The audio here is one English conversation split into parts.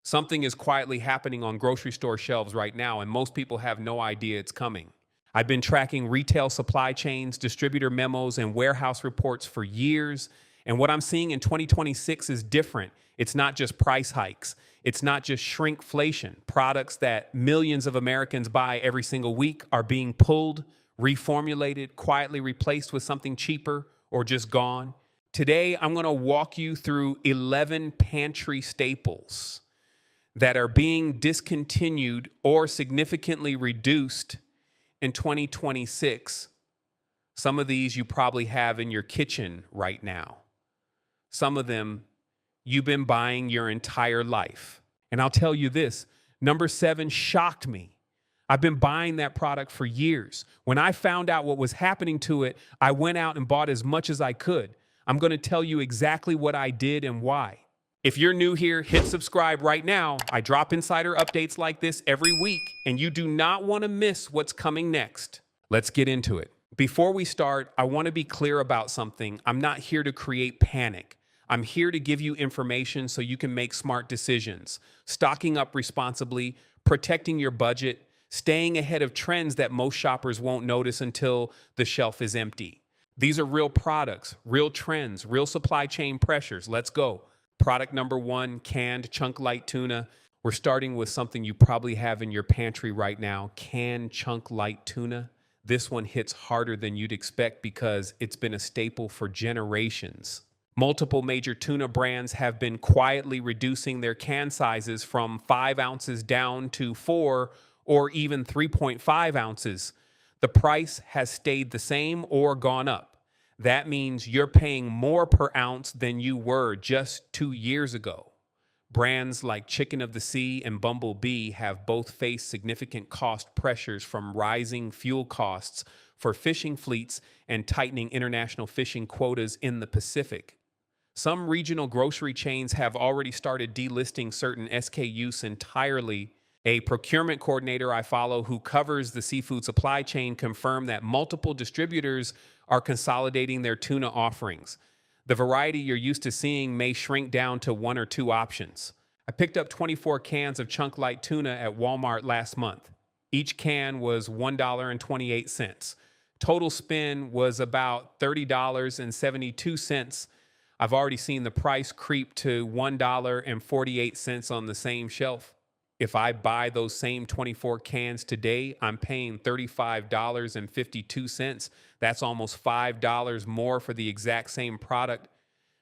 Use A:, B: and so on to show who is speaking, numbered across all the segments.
A: Something is quietly happening on grocery store shelves right now, and most people have no idea it's coming. I've been tracking retail supply chains, distributor memos, and warehouse reports for years, and what I'm seeing in 2026 is different. It's not just price hikes, it's not just shrinkflation. Products that millions of Americans buy every single week are being pulled, reformulated, quietly replaced with something cheaper, or just gone. Today, I'm going to walk you through 11 pantry staples that are being discontinued or significantly reduced in 2026. Some of these you probably have in your kitchen right now. Some of them you've been buying your entire life. And I'll tell you this, number 7 shocked me. I've been buying that product for years. When I found out what was happening to it, I went out and bought as much as I could. I'm going to tell you exactly what I did and why. If you're new here, hit subscribe right now. I drop insider updates like this every week, and you do not want to miss what's coming next. Let's get into it. Before we start, I want to be clear about something. I'm not here to create panic. I'm here to give you information so you can make smart decisions, stocking up responsibly, protecting your budget, staying ahead of trends that most shoppers won't notice until the shelf is empty. These are real products, real trends, real supply chain pressures. Let's go. Product number 1, canned chunk light tuna. We're starting with something you probably have in your pantry right now, canned chunk light tuna. This one hits harder than you'd expect because it's been a staple for generations. Multiple major tuna brands have been quietly reducing their can sizes from 5 ounces down to 4 or even 3.5 ounces. The price has stayed the same or gone up. That means you're paying more per ounce than you were just 2 years ago. Brands like Chicken of the Sea and Bumblebee have both faced significant cost pressures from rising fuel costs for fishing fleets and tightening international fishing quotas in the Pacific. Some regional grocery chains have already started delisting certain SKUs entirely. A procurement coordinator I follow who covers the seafood supply chain confirmed that multiple distributors are consolidating their tuna offerings. The variety you're used to seeing may shrink down to 1 or 2 options. I picked up 24 cans of chunk light tuna at Walmart last month. Each can was $1.28. Total spend was about $30.72. I've already seen the price creep to $1.48 on the same shelf. If I buy those same 24 cans today, I'm paying $35.52. That's almost $5 more for the exact same product.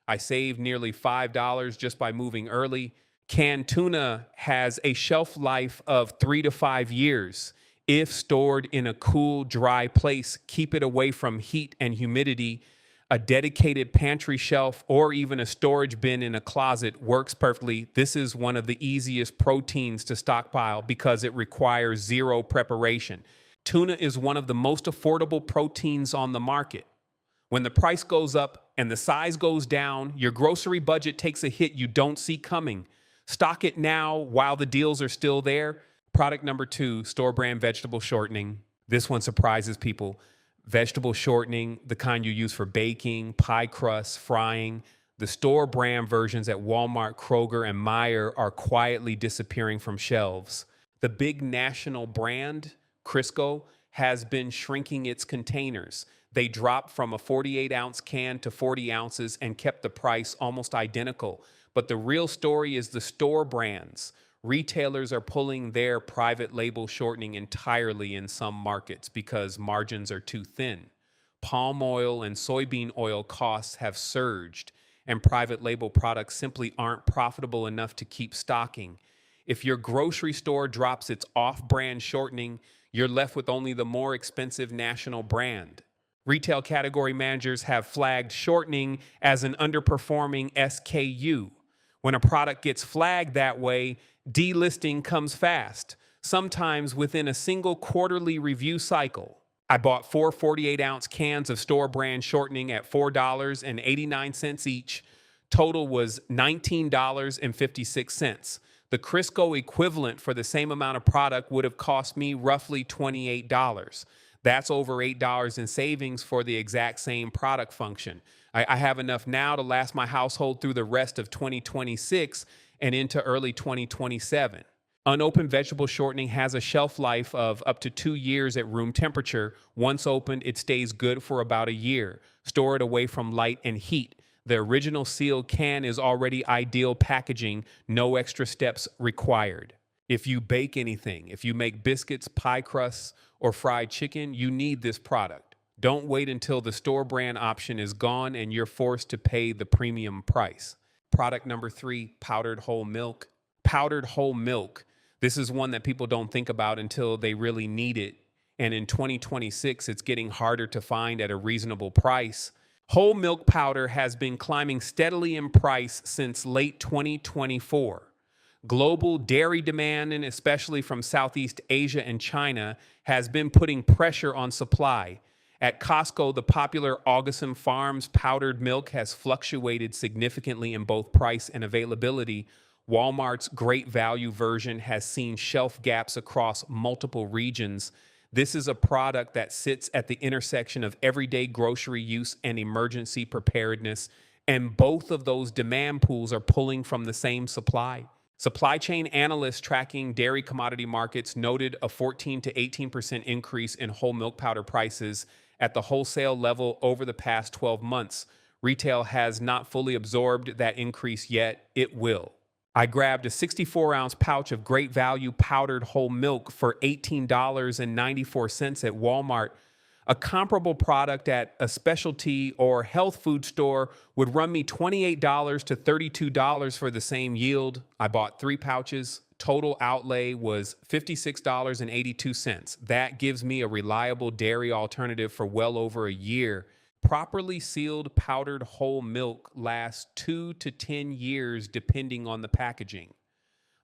A: I saved nearly $5 just by moving early. Canned tuna has a shelf life of 3 to 5 years. If stored in a cool, dry place, keep it away from heat and humidity. A dedicated pantry shelf or even a storage bin in a closet works perfectly. This is one of the easiest proteins to stockpile because it requires 0 preparation. Tuna is one of the most affordable proteins on the market. When the price goes up and the size goes down, your grocery budget takes a hit you don't see coming. Stock it now while the deals are still there. Product number 2, store brand vegetable shortening. This one surprises people. Vegetable shortening, the kind you use for baking, pie crusts, frying. The store brand versions at Walmart, Kroger, and Meijer are quietly disappearing from shelves. The big national brand, Crisco, has been shrinking its containers. They dropped from a 48-ounce can to 40 ounces and kept the price almost identical. But the real story is the store brands. Retailers are pulling their private label shortening entirely in some markets because margins are too thin. Palm oil and soybean oil costs have surged, and private label products simply aren't profitable enough to keep stocking. If your grocery store drops its off-brand shortening, you're left with only the more expensive national brand. Retail category managers have flagged shortening as an underperforming SKU. When a product gets flagged that way, delisting comes fast, sometimes within a single quarterly review cycle. I bought 4 48-ounce cans of store brand shortening at $4.89 each. Total was $19.56. The Crisco equivalent for the same amount of product would have cost me roughly $28. That's over $8 in savings for the exact same product function. I have enough now to last my household through the rest of 2026, and into early 2027. Unopened vegetable shortening has a shelf life of up to 2 years at room temperature. Once opened, it stays good for about a year. Store it away from light and heat. The original sealed can is already ideal packaging, no extra steps required. If you bake anything, if you make biscuits, pie crusts, or fried chicken, you need this product. Don't wait until the store brand option is gone and you're forced to pay the premium price. Product number 3, powdered whole milk. Powdered whole milk. This is one that people don't think about until they really need it. And in 2026, it's getting harder to find at a reasonable price. Whole milk powder has been climbing steadily in price since late 2024. Global dairy demand, and especially from Southeast Asia and China, has been putting pressure on supply. At Costco, the popular Augustin Farms powdered milk has fluctuated significantly in both price and availability. Walmart's Great Value version has seen shelf gaps across multiple regions. This is a product that sits at the intersection of everyday grocery use and emergency preparedness, and both of those demand pools are pulling from the same supply. Supply chain analysts tracking dairy commodity markets noted a 14 to 18% increase in whole milk powder prices at the wholesale level over the past 12 months. Retail has not fully absorbed that increase yet. It will. I grabbed a 64-ounce pouch of Great Value powdered whole milk for $18.94 at Walmart. A comparable product at a specialty or health food store would run me $28 to $32 for the same yield. I bought 3 pouches. Total outlay was $56.82. That gives me a reliable dairy alternative for well over a year. Properly sealed powdered whole milk lasts 2 to 10 years depending on the packaging.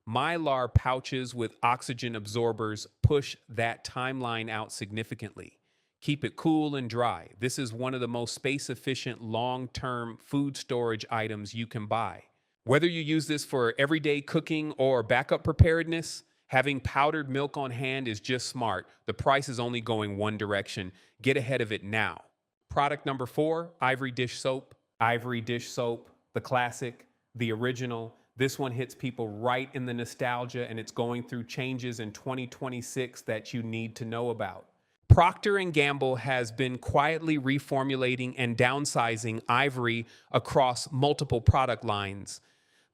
A: Mylar pouches with oxygen absorbers push that timeline out significantly. Keep it cool and dry. This is one of the most space-efficient long-term food storage items you can buy. Whether you use this for everyday cooking or backup preparedness, having powdered milk on hand is just smart. The price is only going one direction. Get ahead of it now. Product number 4, Ivory Dish Soap. Ivory Dish Soap, the classic, the original. This one hits people right in the nostalgia, and it's going through changes in 2026 that you need to know about. Procter & Gamble has been quietly reformulating and downsizing Ivory across multiple product lines.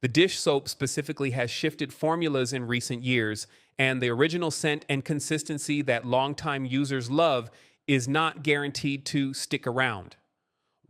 A: The dish soap specifically has shifted formulas in recent years, and the original scent and consistency that longtime users love is not guaranteed to stick around.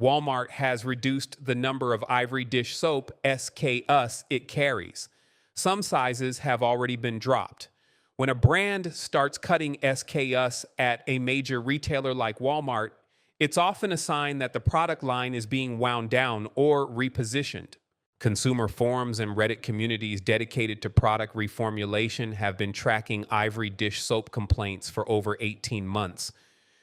A: Walmart has reduced the number of Ivory Dish Soap SKUs it carries. Some sizes have already been dropped. When a brand starts cutting SKUs at a major retailer like Walmart, it's often a sign that the product line is being wound down or repositioned. Consumer forums and Reddit communities dedicated to product reformulation have been tracking Ivory Dish Soap complaints for over 18 months.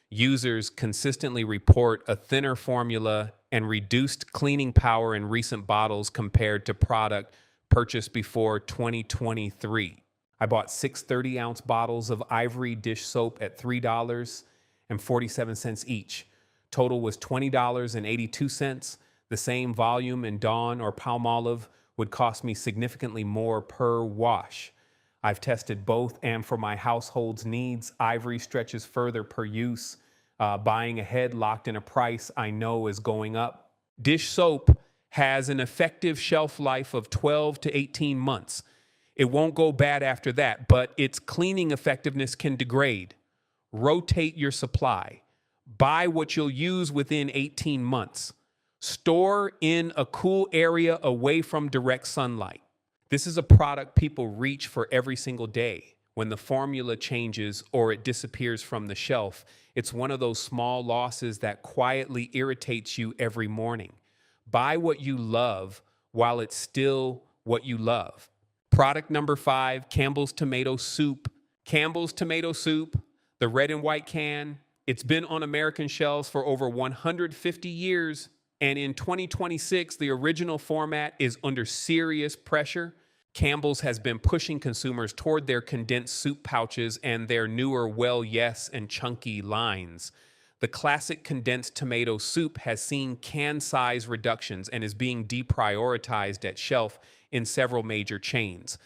A: Users consistently report a thinner formula and reduced cleaning power in recent bottles compared to product purchased before 2023. I bought 6 30-ounce bottles of Ivory Dish Soap at $3.47 each. Total was $20.82. The same volume in Dawn or Palmolive would cost me significantly more per wash. I've tested both, and for my household's needs, Ivory stretches further per use. Buying ahead locked in a price I know is going up. Dish soap has an effective shelf life of 12 to 18 months. It won't go bad after that, but its cleaning effectiveness can degrade. Rotate your supply. Buy what you'll use within 18 months. Store in a cool area away from direct sunlight. This is a product people reach for every single day. When the formula changes or it disappears from the shelf, it's one of those small losses that quietly irritates you every morning. Buy what you love while it's still what you love. Product number 5, Campbell's Tomato Soup. Campbell's Tomato Soup, the red and white can. It's been on American shelves for over 150 years. And in 2026, the original format is under serious pressure. Campbell's has been pushing consumers toward their condensed soup pouches and their newer Well Yes and Chunky lines. The classic condensed tomato soup has seen can size reductions and is being deprioritized at shelf in several major chains.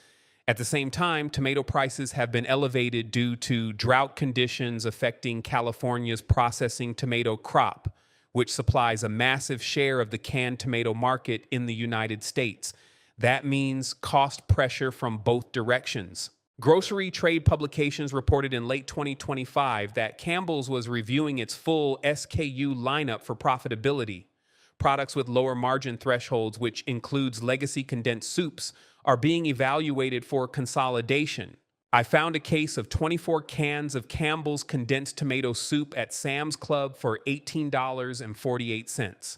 A: At the same time, tomato prices have been elevated due to drought conditions affecting California's processing tomato crop, which supplies a massive share of the canned tomato market in the United States. That means cost pressure from both directions. Grocery trade publications reported in late 2025 that Campbell's was reviewing its full SKU lineup for profitability. Products with lower margin thresholds, which includes legacy condensed soups, are being evaluated for consolidation. I found a case of 24 cans of Campbell's condensed tomato soup at Sam's Club for $18.48.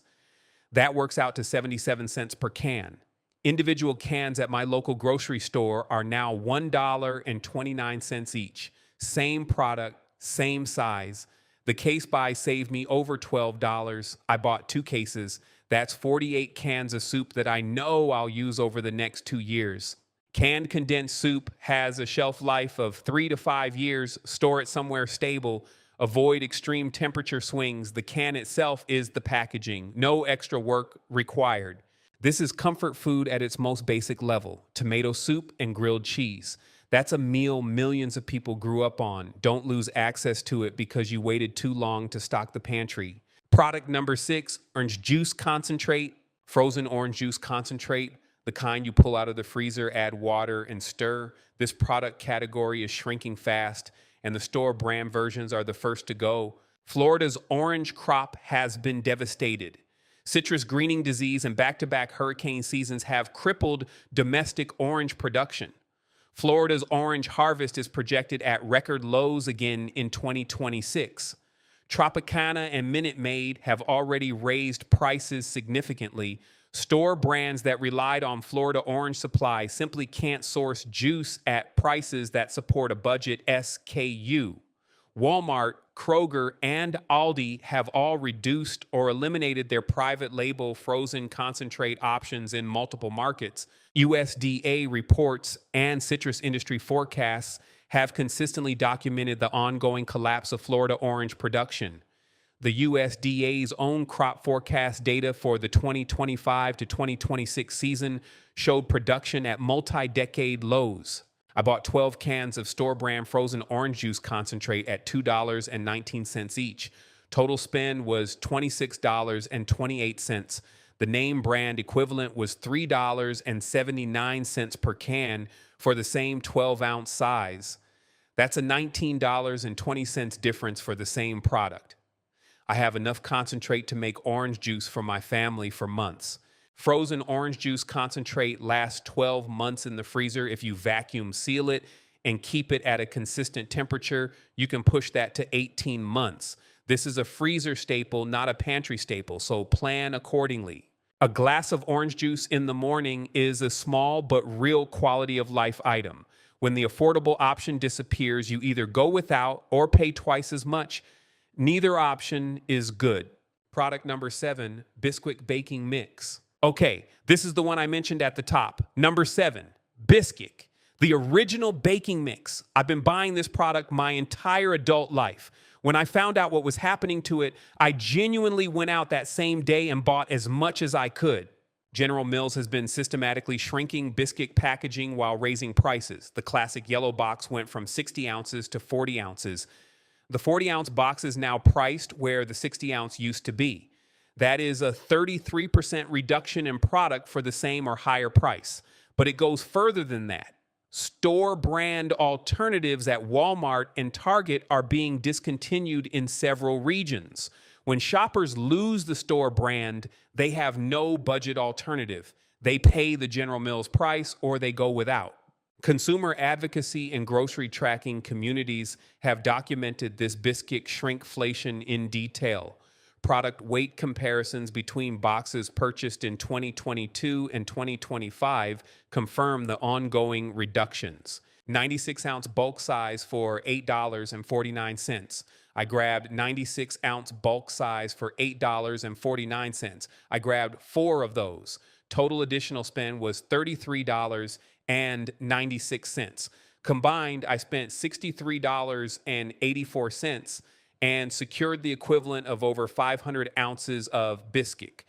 A: That works out to 77 cents per can. Individual cans at my local grocery store are now $1.29 each. Same product, same size. The case buy saved me over $12. I bought 2 cases. That's 48 cans of soup that I know I'll use over the next 2 years. Canned condensed soup has a shelf life of 3 to 5 years. Store it somewhere stable. Avoid extreme temperature swings. The can itself is the packaging. No extra work required. This is comfort food at its most basic level. Tomato soup and grilled cheese. That's a meal millions of people grew up on. Don't lose access to it because you waited too long to stock the pantry. Product number 6, orange juice concentrate. Frozen orange juice concentrate, the kind you pull out of the freezer, add water, and stir. This product category is shrinking fast, and the store brand versions are the first to go. Florida's orange crop has been devastated. Citrus greening disease and back-to-back hurricane seasons have crippled domestic orange production. Florida's orange harvest is projected at record lows again in 2026. Tropicana and Minute Maid have already raised prices significantly. Store brands that relied on Florida orange supply simply can't source juice at prices that support a budget SKU. Walmart, Kroger, and Aldi have all reduced or eliminated their private label frozen concentrate options in multiple markets. USDA reports and citrus industry forecasts have consistently documented the ongoing collapse of Florida orange production. The USDA's own crop forecast data for the 2025 to 2026 season showed production at multi-decade lows. I bought 12 cans of store-brand frozen orange juice concentrate at $2.19 each. Total spend was $26.28. The name brand equivalent was $3.79 per can for the same 12-ounce size. That's a $19.20 difference for the same product. I have enough concentrate to make orange juice for my family for months. Frozen orange juice concentrate lasts 12 months in the freezer. If you vacuum seal it and keep it at a consistent temperature, you can push that to 18 months. This is a freezer staple, not a pantry staple, so plan accordingly. A glass of orange juice in the morning is a small but real quality of life item. When the affordable option disappears, you either go without or pay twice as much. Neither option is good. Product number 7, Bisquick baking mix. Okay, this is the one I mentioned at the top. Number 7, Bisquick, the original baking mix. I've been buying this product my entire adult life. When I found out what was happening to it, I genuinely went out that same day and bought as much as I could. General Mills has been systematically shrinking Bisquick packaging while raising prices. The classic yellow box went from 60 ounces to 40 ounces. The 40-ounce box is now priced where the 60-ounce used to be. That is a 33% reduction in product for the same or higher price. But it goes further than that. Store brand alternatives at Walmart and Target are being discontinued in several regions. When shoppers lose the store brand, they have no budget alternative. They pay the General Mills price or they go without. Consumer advocacy and grocery tracking communities have documented this Bisquick shrinkflation in detail. Product weight comparisons between boxes purchased in 2022 and 2025 confirm the ongoing reductions. 96-ounce bulk size for $8.49. I grabbed 96-ounce bulk size for $8.49. I grabbed 4 of those. Total additional spend was $33.96. Combined, I spent $63.84 and secured the equivalent of over 500 ounces of Bisquick.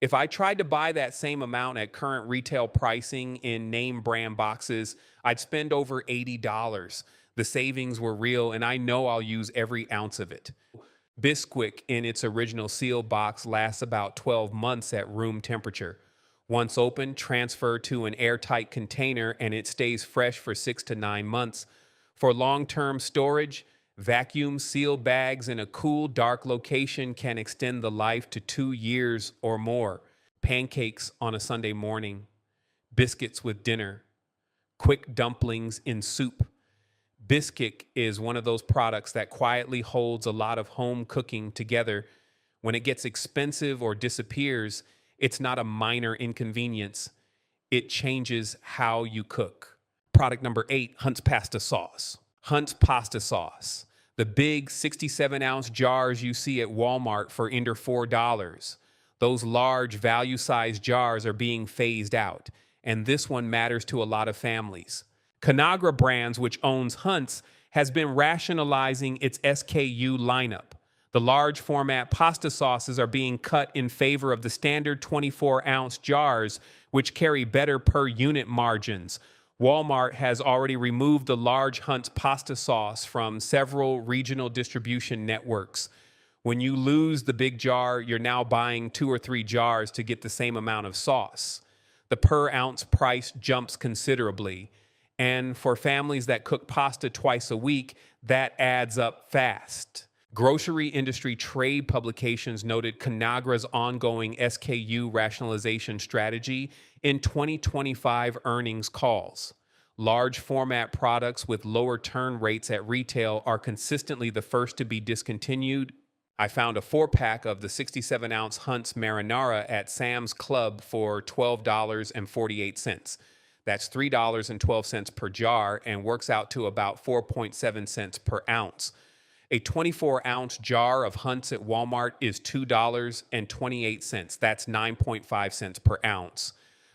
A: If I tried to buy that same amount at current retail pricing in name brand boxes, I'd spend over $80. The savings were real, and I know I'll use every ounce of it. Bisquick in its original seal box lasts about 12 months at room temperature. Once opened, transfer to an airtight container and it stays fresh for 6 to 9 months. For long-term storage, vacuum sealed bags in a cool, dark location can extend the life to 2 years or more. Pancakes on a Sunday morning, biscuits with dinner, quick dumplings in soup. Bisquick is one of those products that quietly holds a lot of home cooking together. When it gets expensive or disappears, it's not a minor inconvenience. It changes how you cook. Product number 8, Hunt's Pasta Sauce. Hunt's Pasta Sauce. The big 67-ounce jars you see at Walmart for under $4. Those large value-sized jars are being phased out, and this one matters to a lot of families. Conagra Brands, which owns Hunt's, has been rationalizing its SKU lineup. The large format pasta sauces are being cut in favor of the standard 24-ounce jars, which carry better per unit margins. Walmart has already removed the large Hunt's pasta sauce from several regional distribution networks. When you lose the big jar, you're now buying 2 or 3 jars to get the same amount of sauce. The per ounce price jumps considerably. And for families that cook pasta twice a week, that adds up fast. Grocery industry trade publications noted Conagra's ongoing SKU rationalization strategy in 2025 earnings calls. Large format products with lower turn rates at retail are consistently the first to be discontinued. I found a 4-pack of the 67-ounce Hunt's Marinara at Sam's Club for $12.48. That's $3.12 per jar and works out to about 4.7 cents per ounce. A 24-ounce jar of Hunt's at Walmart is $2.28. That's 9.5 cents per ounce.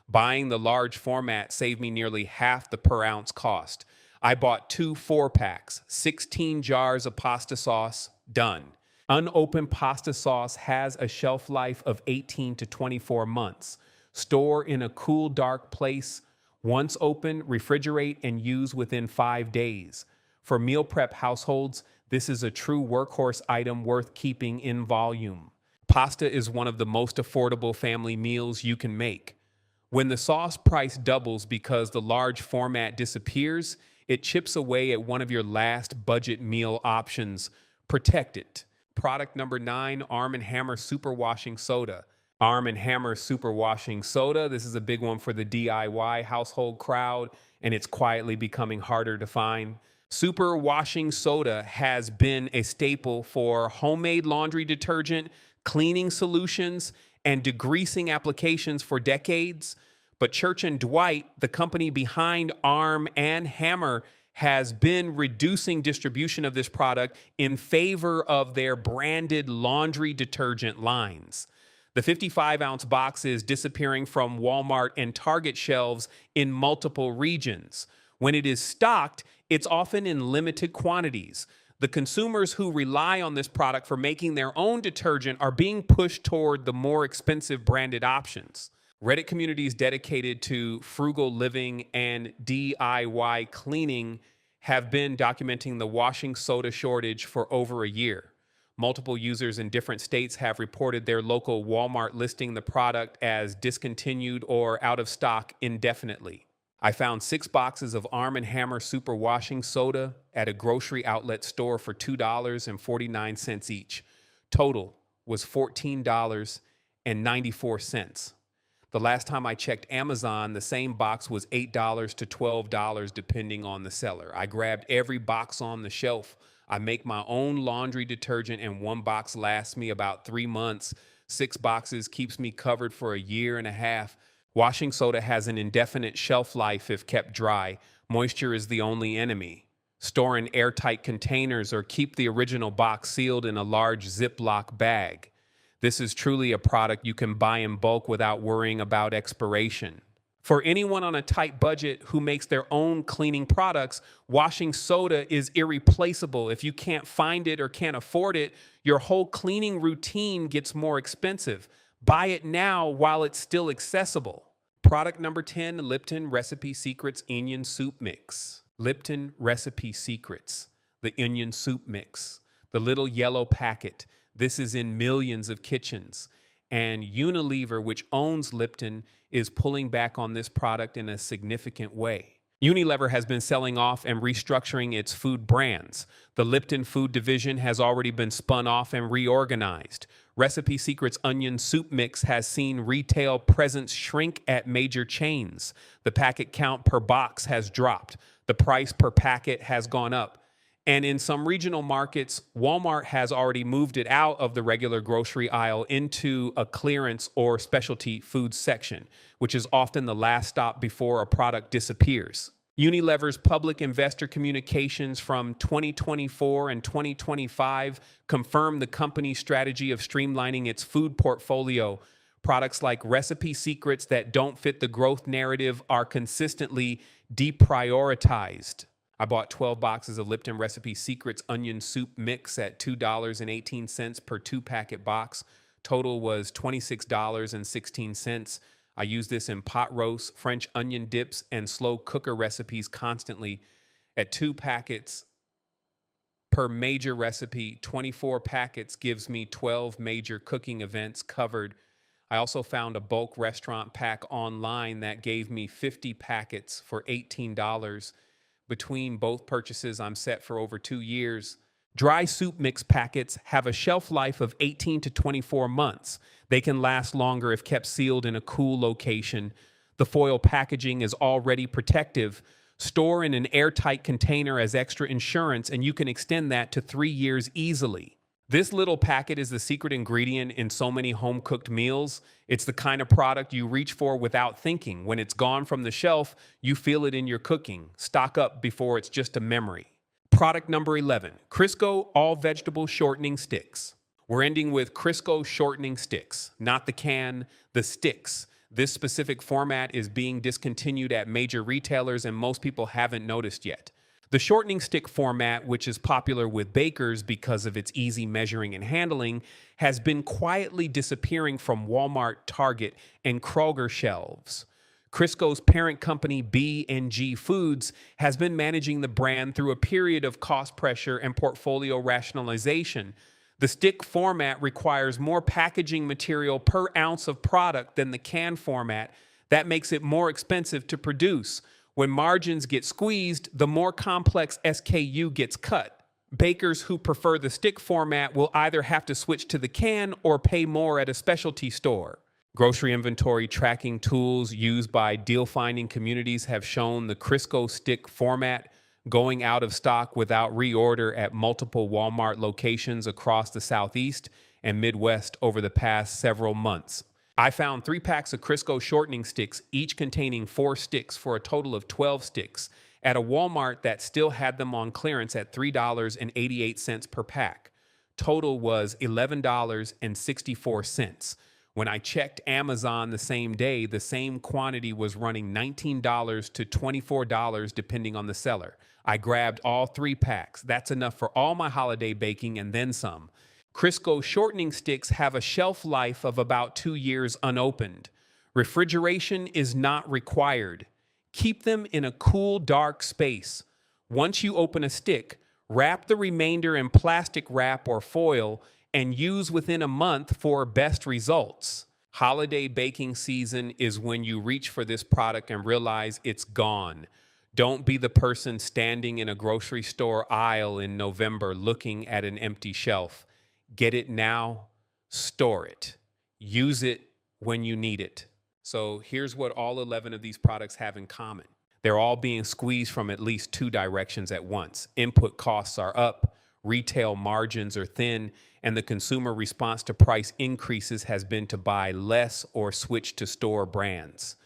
A: Buying the large format saved me nearly half the per ounce cost. I bought 2 4-packs, 16 jars of pasta sauce, done. Unopened pasta sauce has a shelf life of 18 to 24 months. Store in a cool, dark place. Once opened, refrigerate and use within 5 days. For meal prep households, this is a true workhorse item worth keeping in volume. Pasta is one of the most affordable family meals you can make. When the sauce price doubles because the large format disappears, it chips away at one of your last budget meal options. Protect it. Product number 9, Arm & Hammer Super Washing Soda. Arm & Hammer Super Washing Soda. This is a big one for the DIY household crowd, and it's quietly becoming harder to find. Super Washing Soda has been a staple for homemade laundry detergent, cleaning solutions, and degreasing applications for decades. But Church & Dwight, the company behind Arm & Hammer, has been reducing distribution of this product in favor of their branded laundry detergent lines. The 55-ounce box is disappearing from Walmart and Target shelves in multiple regions. When it is stocked, it's often in limited quantities. The consumers who rely on this product for making their own detergent are being pushed toward the more expensive branded options. Reddit communities dedicated to frugal living and DIY cleaning have been documenting the washing soda shortage for over a year. Multiple users in different states have reported their local Walmart listing the product as discontinued or out of stock indefinitely. I found 6 boxes of Arm & Hammer Super Washing Soda at a grocery outlet store for $2.49 each. Total was $14.94. The last time I checked Amazon, the same box was $8 to $12 depending on the seller. I grabbed every box on the shelf. I make my own laundry detergent and 1 box lasts me about 3 months. 6 boxes keeps me covered for a year and a half. Washing soda has an indefinite shelf life if kept dry. Moisture is the only enemy. Store in airtight containers or keep the original box sealed in a large Ziploc bag. This is truly a product you can buy in bulk without worrying about expiration. For anyone on a tight budget who makes their own cleaning products, washing soda is irreplaceable. If you can't find it or can't afford it, your whole cleaning routine gets more expensive. Buy it now while it's still accessible. Product number 10, Lipton Recipe Secrets Onion Soup Mix. Lipton Recipe Secrets, the onion soup mix, the little yellow packet. This is in millions of kitchens. And Unilever, which owns Lipton, is pulling back on this product in a significant way. Unilever has been selling off and restructuring its food brands. The Lipton food division has already been spun off and reorganized. Recipe Secrets Onion Soup Mix has seen retail presence shrink at major chains. The packet count per box has dropped. The price per packet has gone up. And in some regional markets, Walmart has already moved it out of the regular grocery aisle into a clearance or specialty foods section, which is often the last stop before a product disappears. Unilever's public investor communications from 2024 and 2025 confirm the company's strategy of streamlining its food portfolio. Products like Recipe Secrets that don't fit the growth narrative are consistently deprioritized. I bought 12 boxes of Lipton Recipe Secrets Onion Soup Mix at $2.18 per 2-packet box. Total was $26.16. I use this in pot roasts, French onion dips, and slow cooker recipes constantly. At 2 packets per major recipe, 24 packets gives me 12 major cooking events covered. I also found a bulk restaurant pack online that gave me 50 packets for $18. Between both purchases, I'm set for over 2 years. Dry soup mix packets have a shelf life of 18 to 24 months. They can last longer if kept sealed in a cool location. The foil packaging is already protective. Store in an airtight container as extra insurance, and you can extend that to 3 years easily. This little packet is the secret ingredient in so many home-cooked meals. It's the kind of product you reach for without thinking. When it's gone from the shelf, you feel it in your cooking. Stock up before it's just a memory. Product number 11, Crisco All-Vegetable Shortening Sticks. We're ending with Crisco Shortening Sticks, not the can, the sticks. This specific format is being discontinued at major retailers and most people haven't noticed yet. The shortening stick format, which is popular with bakers because of its easy measuring and handling, has been quietly disappearing from Walmart, Target, and Kroger shelves. Crisco's parent company, B&G Foods, has been managing the brand through a period of cost pressure and portfolio rationalization. The stick format requires more packaging material per ounce of product than the can format. That makes it more expensive to produce. When margins get squeezed, the more complex SKU gets cut. Bakers who prefer the stick format will either have to switch to the can or pay more at a specialty store. Grocery inventory tracking tools used by deal-finding communities have shown the Crisco stick format going out of stock without reorder at multiple Walmart locations across the Southeast and Midwest over the past several months. I found 3 packs of Crisco shortening sticks, each containing 4 sticks for a total of 12 sticks, at a Walmart that still had them on clearance at $3.88 per pack. Total was $11.64. When I checked Amazon the same day, the same quantity was running $19 to $24 depending on the seller. I grabbed all 3 packs. That's enough for all my holiday baking and then some. Crisco shortening sticks have a shelf life of about 2 years unopened. Refrigeration is not required. Keep them in a cool, dark space. Once you open a stick, wrap the remainder in plastic wrap or foil and use within a month for best results. Holiday baking season is when you reach for this product and realize it's gone. Don't be the person standing in a grocery store aisle in November looking at an empty shelf. Get it now, store it, use it when you need it. So here's what all 11 of these products have in common. They're all being squeezed from at least 2 directions at once. Input costs are up, retail margins are thin, and the consumer response to price increases has been to buy less or switch to store brands.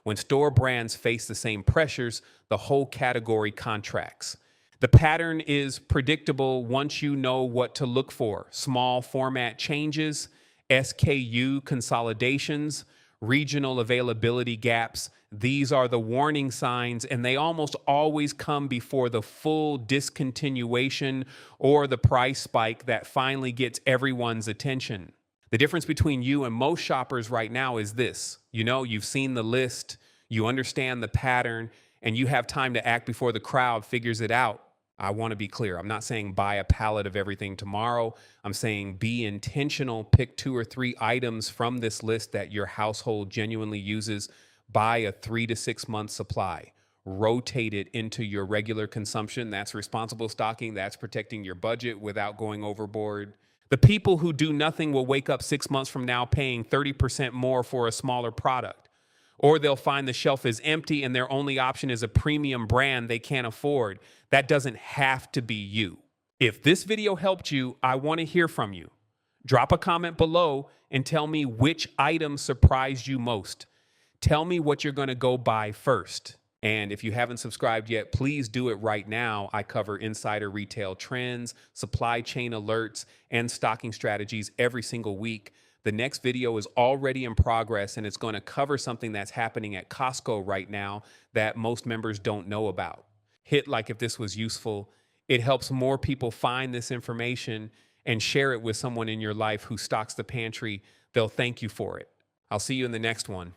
A: When store brands face the same pressures, the whole category contracts. The pattern is predictable once you know what to look for. Small format changes, SKU consolidations, regional availability gaps. These are the warning signs, and they almost always come before the full discontinuation or the price spike that finally gets everyone's attention. The difference between you and most shoppers right now is this. You've seen the list, you understand the pattern, and you have time to act before the crowd figures it out. I want to be clear. I'm not saying buy a pallet of everything tomorrow. I'm saying be intentional. Pick 2 or 3 items from this list that your household genuinely uses. Buy a 3 to 6 month supply. Rotate it into your regular consumption. That's responsible stocking. That's protecting your budget without going overboard. The people who do nothing will wake up 6 months from now paying 30% more for a smaller product. Or they'll find the shelf is empty and their only option is a premium brand they can't afford. That doesn't have to be you. If this video helped you, I want to hear from you. Drop a comment below and tell me which item surprised you most. Tell me what you're going to go buy first. And if you haven't subscribed yet, please do it right now. I cover insider retail trends, supply chain alerts, and stocking strategies every single week. The next video is already in progress, and it's going to cover something that's happening at Costco right now that most members don't know about. Hit like if this was useful. It helps more people find this information and share it with someone in your life who stocks the pantry. They'll thank you for it. I'll see you in the next one.